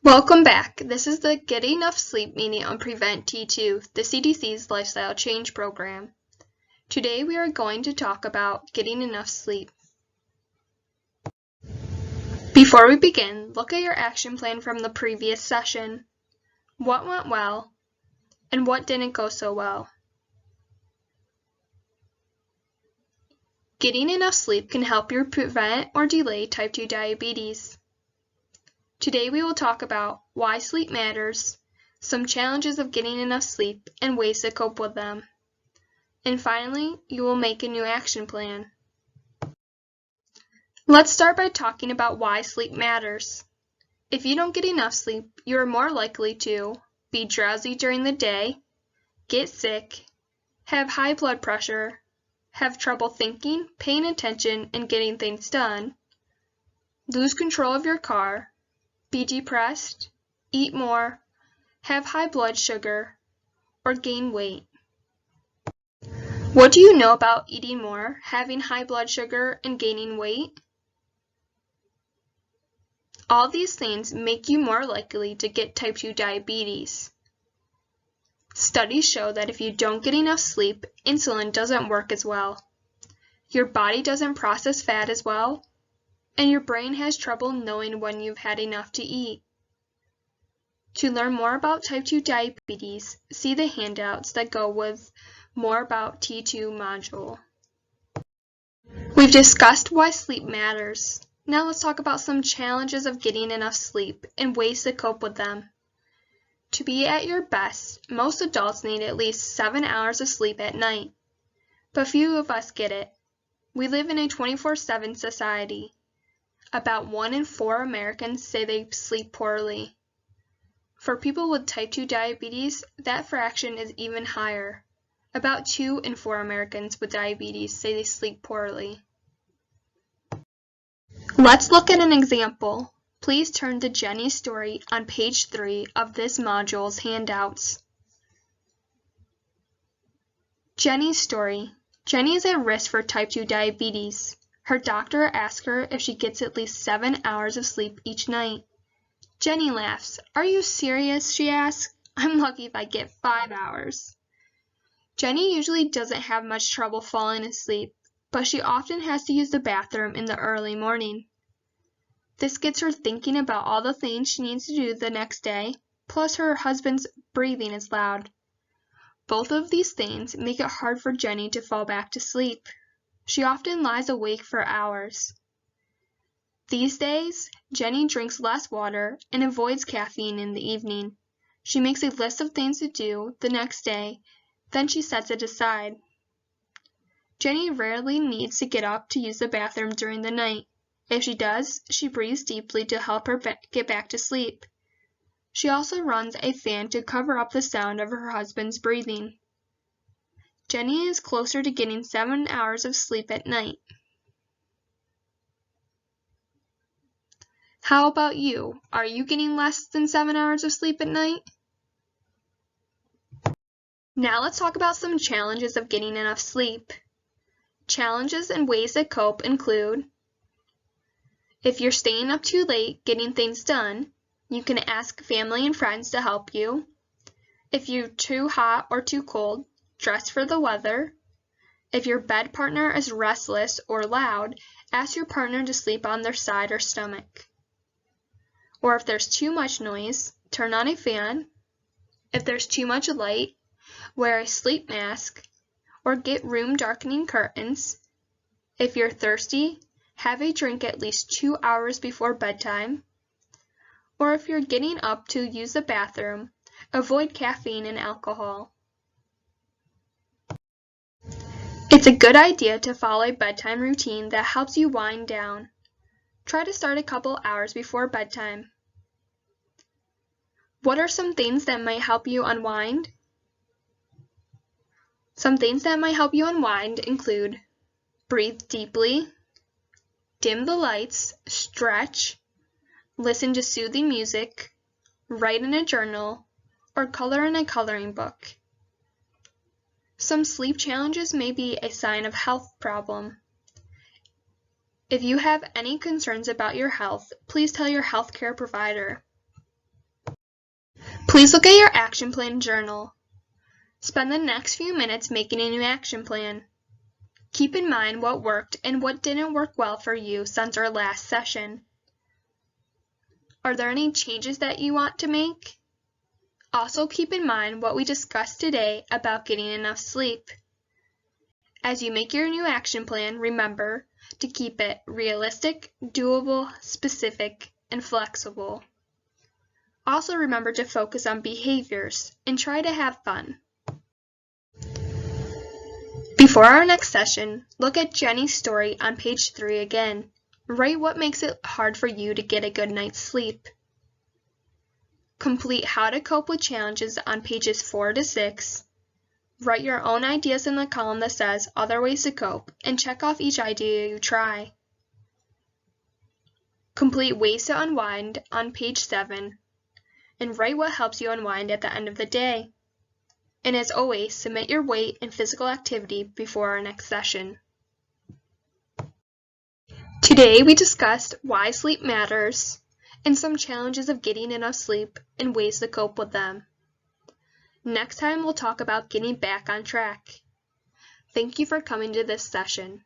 Welcome back. This is the Get Enough Sleep meeting on Prevent T2, the CDC's Lifestyle Change Program. Today we are going to talk about getting enough sleep. Before we begin, look at your action plan from the previous session. What went well, and what didn't go so well? Getting enough sleep can help you prevent or delay type 2 diabetes. Today we will talk about why sleep matters, some challenges of getting enough sleep, and ways to cope with them. And finally, you will make a new action plan. Let's start by talking about why sleep matters. If you don't get enough sleep, you are more likely to be drowsy during the day, get sick, have high blood pressure, have trouble thinking, paying attention, and getting things done, lose control of your car, be depressed, eat more, have high blood sugar, or gain weight. What do you know about eating more, having high blood sugar, and gaining weight? All these things make you more likely to get type 2 diabetes. Studies show that if you don't get enough sleep, insulin doesn't work as well. Your body doesn't process fat as well, and your brain has trouble knowing when you've had enough to eat. To learn more about type 2 diabetes, see the handouts that go with more about T2 module. We've discussed why sleep matters. Now let's talk about some challenges of getting enough sleep and ways to cope with them. To be at your best, most adults need at least 7 hours of sleep at night, but few of us get it. We live in a 24/7 society. About 1 in 4 Americans say they sleep poorly. For people with type 2 diabetes, that fraction is even higher. About 2 in 4 Americans with diabetes say they sleep poorly. Let's look at an example. Please turn to Jenny's story on page 3 of this module's handouts. Jenny's story. Jenny is at risk for type 2 diabetes. Her doctor asked her if she gets at least 7 hours of sleep each night. Jenny laughs. "Are you serious?" she asks. "I'm lucky if I get 5 hours." Jenny usually doesn't have much trouble falling asleep, but she often has to use the bathroom in the early morning. This gets her thinking about all the things she needs to do the next day, plus her husband's breathing is loud. Both of these things make it hard for Jenny to fall back to sleep. She often lies awake for hours. These days, Jenny drinks less water and avoids caffeine in the evening. She makes a list of things to do the next day, then she sets it aside. Jenny rarely needs to get up to use the bathroom during the night. If she does, she breathes deeply to help her get back to sleep. She also runs a fan to cover up the sound of her husband's breathing. Jenny is closer to getting 7 hours of sleep at night. How about you? Are you getting less than 7 hours of sleep at night? Now let's talk about some challenges of getting enough sleep. Challenges and ways to cope include: if you're staying up too late getting things done, you can ask family and friends to help you. If you're too hot or too cold, dress for the weather. If your bed partner is restless or loud, ask your partner to sleep on their side or stomach. Or if there's too much noise, turn on a fan. If there's too much light, wear a sleep mask or get room darkening curtains. If you're thirsty, have a drink at least 2 hours before bedtime. Or if you're getting up to use the bathroom, avoid caffeine and alcohol. It's a good idea to follow a bedtime routine that helps you wind down. Try to start a couple hours before bedtime. What are some things that might help you unwind? Some things that might help you unwind include: breathe deeply, dim the lights, stretch, listen to soothing music, write in a journal, or color in a coloring book. Some sleep challenges may be a sign of health problem. If you have any concerns about your health, please tell your healthcare provider. Please look at your action plan journal. Spend the next few minutes making a new action plan. Keep in mind what worked and what didn't work well for you since our last session. Are there any changes that you want to make? Also keep in mind what we discussed today about getting enough sleep. As you make your new action plan, remember to keep it realistic, doable, specific, and flexible. Also remember to focus on behaviors and try to have fun. Before our next session, look at Jenny's story on page 3 again. Write what makes it hard for you to get a good night's sleep. Complete how to cope with challenges on pages 4 to 6. Write your own ideas in the column that says other ways to cope and check off each idea you try. Complete ways to unwind on page 7 and write what helps you unwind at the end of the day. And as always, submit your weight and physical activity before our next session. Today we discussed why sleep matters and some challenges of getting enough sleep and ways to cope with them. Next time we'll talk about getting back on track. Thank you for coming to this session.